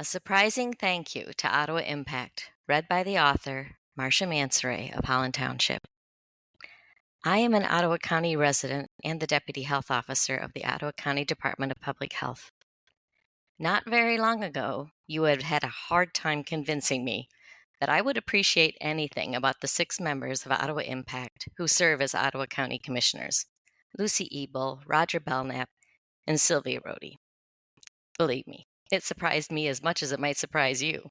A surprising thank you to Ottawa Impact, read by the author, Marcia Mansaray of Holland Township. I am an Ottawa County resident and the Deputy Health Officer of the Ottawa County Department of Public Health. Not very long ago, you had had a hard time convincing me that I would appreciate anything about the 6 members of Ottawa Impact who serve as Ottawa County Commissioners, Lucy Ebel, Roger Belknap, and Sylvia Rohde. Believe me, it surprised me as much as it might surprise you.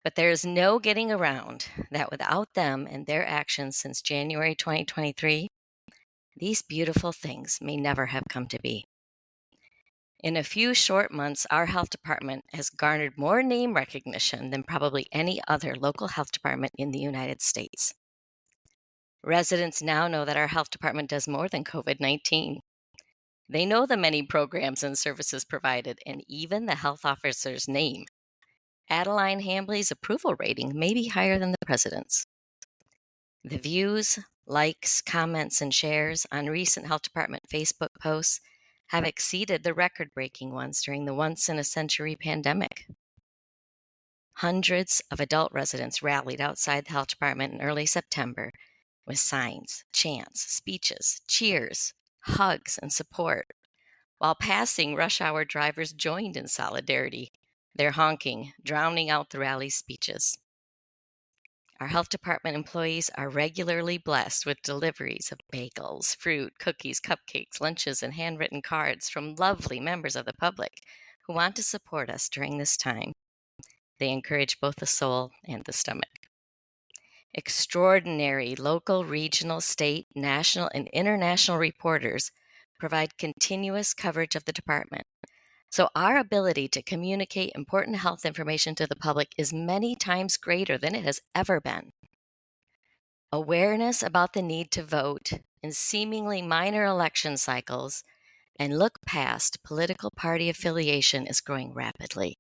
But there is no getting around that without them and their actions since January 2023, these beautiful things may never have come to be. In a few short months, our health department has garnered more name recognition than probably any other local health department in the United States. Residents now know that our health department does more than COVID-19. They know the many programs and services provided and even the health officer's name. Adeline Hambley's approval rating may be higher than the president's. The views, likes, comments, and shares on recent health department Facebook posts have exceeded the record-breaking ones during the once-in-a-century pandemic. Hundreds of adult residents rallied outside the health department in early September with signs, chants, speeches, cheers, hugs, and support. While passing rush hour drivers joined in solidarity, their honking drowning out the rally's speeches. Our health department employees are regularly blessed with deliveries of bagels, fruit, cookies, cupcakes, lunches, and handwritten cards from lovely members of the public who want to support us during this time. They encourage both the soul and the stomach. Extraordinary local, regional, state, national, and international reporters provide continuous coverage of the department. So our ability to communicate important health information to the public is many times greater than it has ever been. Awareness about the need to vote in seemingly minor election cycles and look past political party affiliation is growing rapidly.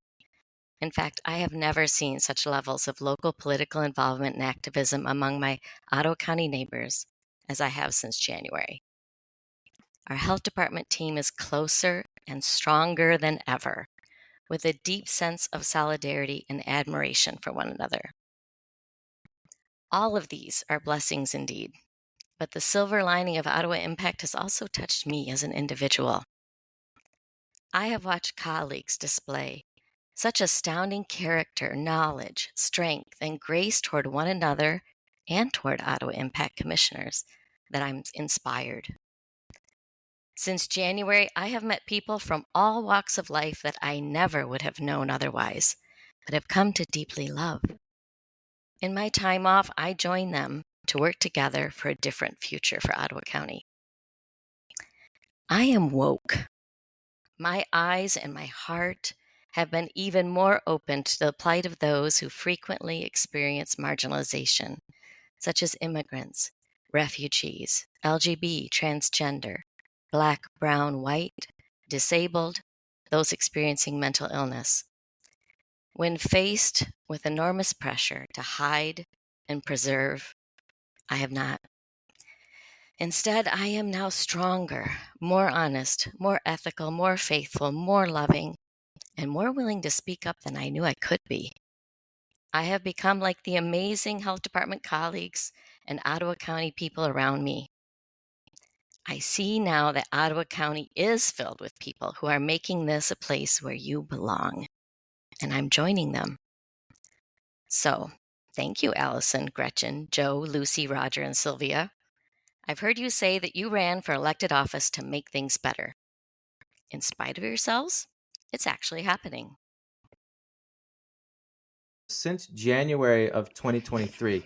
In fact, I have never seen such levels of local political involvement and activism among my Ottawa County neighbors as I have since January. Our health department team is closer and stronger than ever, with a deep sense of solidarity and admiration for one another. All of these are blessings indeed, but the silver lining of Ottawa Impact has also touched me as an individual. I have watched colleagues display such astounding character, knowledge, strength, and grace toward one another and toward Ottawa Impact commissioners that I'm inspired. Since January, I have met people from all walks of life that I never would have known otherwise, but have come to deeply love. In my time off, I join them to work together for a different future for Ottawa County. I am woke. My eyes and my heart have been even more open to the plight of those who frequently experience marginalization, such as immigrants, refugees, LGBT, transgender, Black, brown, white, disabled, those experiencing mental illness. When faced with enormous pressure to hide and preserve, I have not. Instead, I am now stronger, more honest, more ethical, more faithful, more loving, and more willing to speak up than I knew I could be. I have become like the amazing health department colleagues and Ottawa County people around me. I see now that Ottawa County is filled with people who are making this a place where you belong, and I'm joining them. So, thank you, Allison, Gretchen, Joe, Lucy, Roger, and Sylvia. I've heard you say that you ran for elected office to make things better. In spite of yourselves, it's actually happening. Since January of 2023,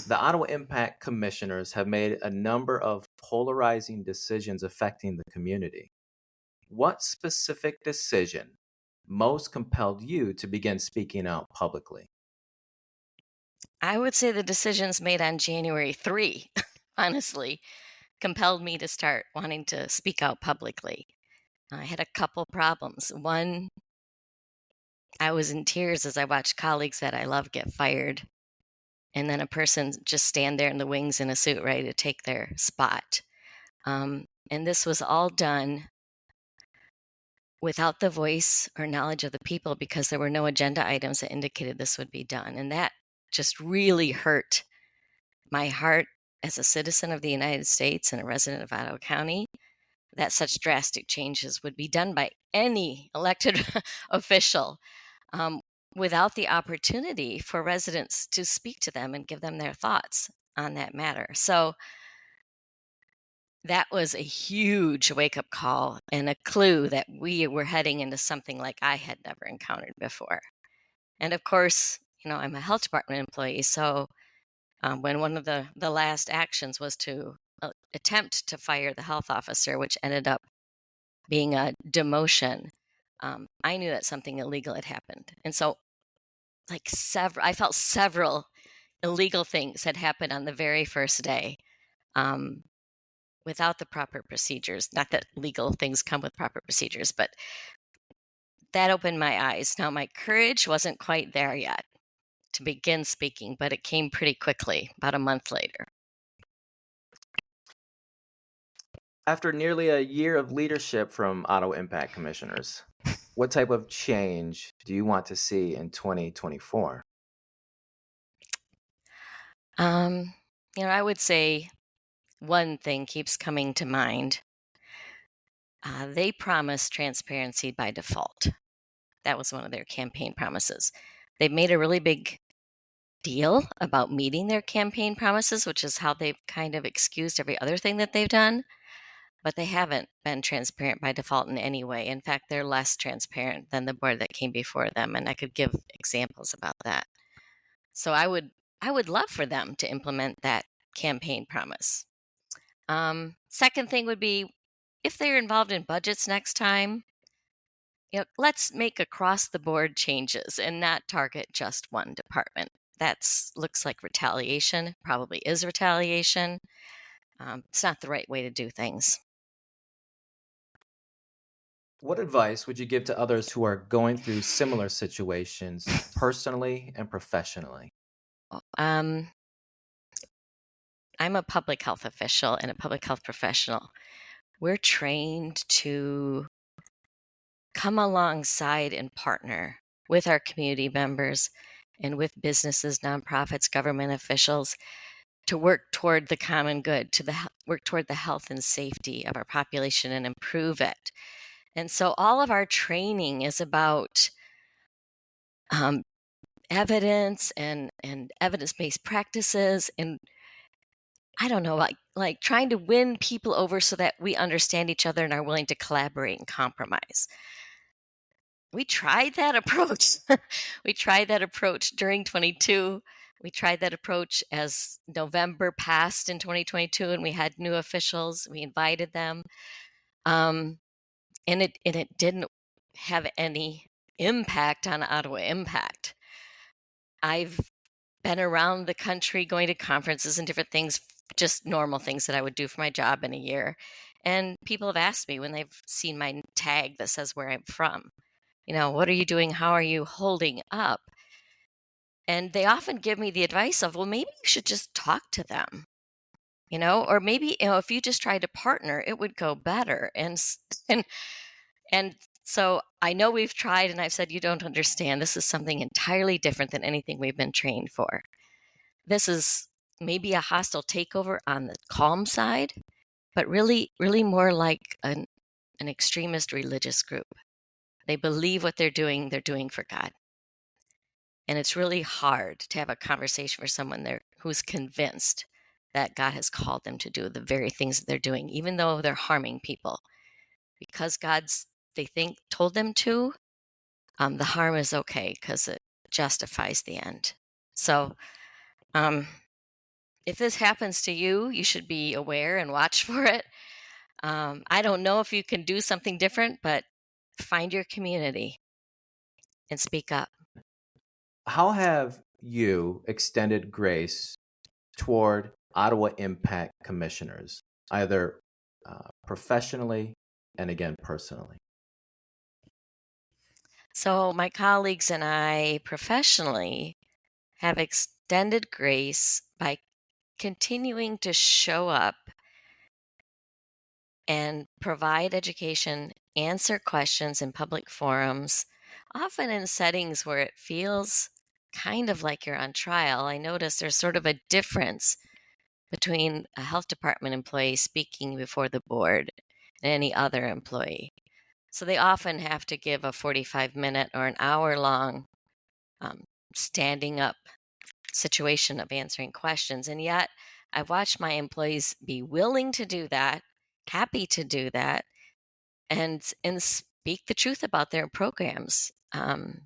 the Ottawa Impact Commissioners have made a number of polarizing decisions affecting the community. What specific decision most compelled you to begin speaking out publicly? I would say the decisions made on January 3, honestly, compelled me to start wanting to speak out publicly. I had a couple problems. One, I was in tears as I watched colleagues that I love get fired, and then a person just stand there in the wings in a suit ready to take their spot. And this was all done without the voice or knowledge of the people, because there were no agenda items that indicated this would be done. And that just really hurt my heart as a citizen of the United States and a resident of Ottawa County, that such drastic changes would be done by any elected official um, without the opportunity for residents to speak to them and give them their thoughts on that matter. So that was a huge wake-up call and a clue that we were heading into something like I had never encountered before. And of course, I'm a health department employee, so when one of the last actions was to attempt to fire the health officer, which ended up being a demotion, I knew that something illegal had happened. And so I felt several illegal things had happened on the very first day without the proper procedures. Not that legal things come with proper procedures, but that opened my eyes. Now, my courage wasn't quite there yet to begin speaking, but it came pretty quickly, about a month later. After nearly a year of leadership from Ottawa Impact Commissioners, what type of change do you want to see in 2024? I would say one thing keeps coming to mind. They promised transparency by default. That was one of their campaign promises. They've made a really big deal about meeting their campaign promises, which is how they've kind of excused every other thing that they've done. But they haven't been transparent by default in any way. In fact, they're less transparent than the board that came before them, and I could give examples about that. So I would love for them to implement that campaign promise. Second thing would be, if they're involved in budgets next time, let's make across the board changes and not target just one department. That looks like retaliation, probably is retaliation. It's not the right way to do things. What advice would you give to others who are going through similar situations personally and professionally? I'm a public health official and a public health professional. We're trained to come alongside and partner with our community members and with businesses, nonprofits, government officials to work toward the common good, work toward the health and safety of our population and improve it. And so all of our training is about evidence and evidence-based practices, and I don't know, like trying to win people over so that we understand each other and are willing to collaborate and compromise. We tried that approach. We tried that approach during 22. We tried that approach as November passed in 2022 and we had new officials. We invited them. And it didn't have any impact on Ottawa Impact. I've been around the country going to conferences and different things, just normal things that I would do for my job in a year. And people have asked me when they've seen my tag that says where I'm from, what are you doing? How are you holding up? And they often give me the advice of, well, maybe you should just talk to them, or maybe, if you just tried to partner, it would go better. And so I know we've tried, and I've said, you don't understand. This is something entirely different than anything we've been trained for. This is maybe a hostile takeover on the calm side, but really, really more like an extremist religious group. They believe what they're doing for God. And it's really hard to have a conversation with someone there who's convinced that God has called them to do the very things that they're doing, even though they're harming people. Because they think, told them to, the harm is okay because it justifies the end. So if this happens to you, you should be aware and watch for it. I don't know if you can do something different, but find your community and speak up. How have you extended grace toward Ottawa Impact Commissioners, either professionally and again personally? So my colleagues and I professionally have extended grace by continuing to show up and provide education answer questions in public forums, often in settings where it feels kind of like you're on trial. I notice there's sort of a difference between a health department employee speaking before the board and any other employee. So they often have to give a 45-minute or an hour-long standing up situation of answering questions. And yet I've watched my employees be willing to do that, happy to do that, and speak the truth about their programs, and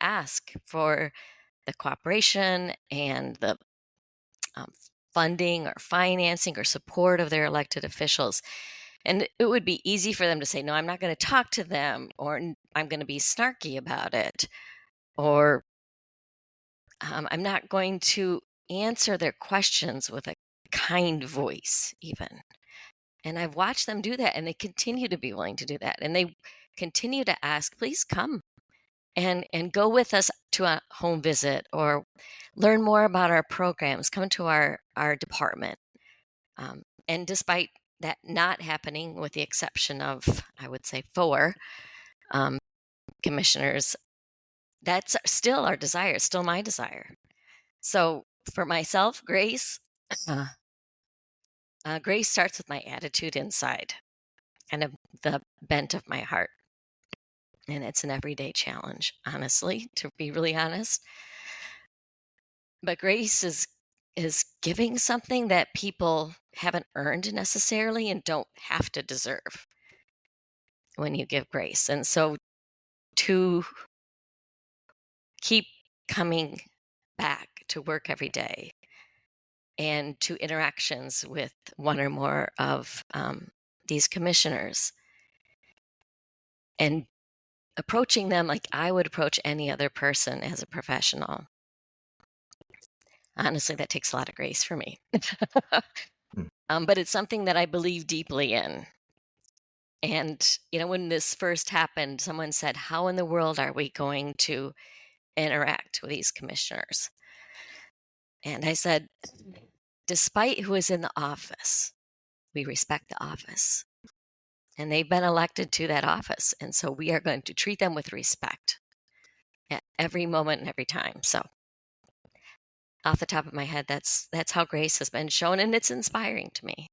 ask for the cooperation and the funding or financing or support of their elected officials. And it would be easy for them to say, no, I'm not going to talk to them, or I'm going to be snarky about it, or I'm not going to answer their questions with a kind voice, even. And I've watched them do that, and they continue to be willing to do that. And they continue to ask, please come and go with us to a home visit, or learn more about our programs, come to our department. And despite that not happening, with the exception of, I would say, 4 commissioners, that's still our desire, still my desire. So for myself, Grace, Grace starts with my attitude inside, kind of the bent of my heart. And it's an everyday challenge, honestly, to be really honest. But grace is giving something that people haven't earned necessarily and don't have to deserve when you give grace. And so to keep coming back to work every day and to interactions with one or more of these commissioners, and approaching them like I would approach any other person as a professional. Honestly, that takes a lot of grace for me. But it's something that I believe deeply in. And, when this first happened, someone said, how in the world are we going to interact with these commissioners? And I said, despite who is in the office, we respect the office. And they've been elected to that office. And so we are going to treat them with respect at every moment and every time. So off the top of my head, that's how grace has been shown, and it's inspiring to me.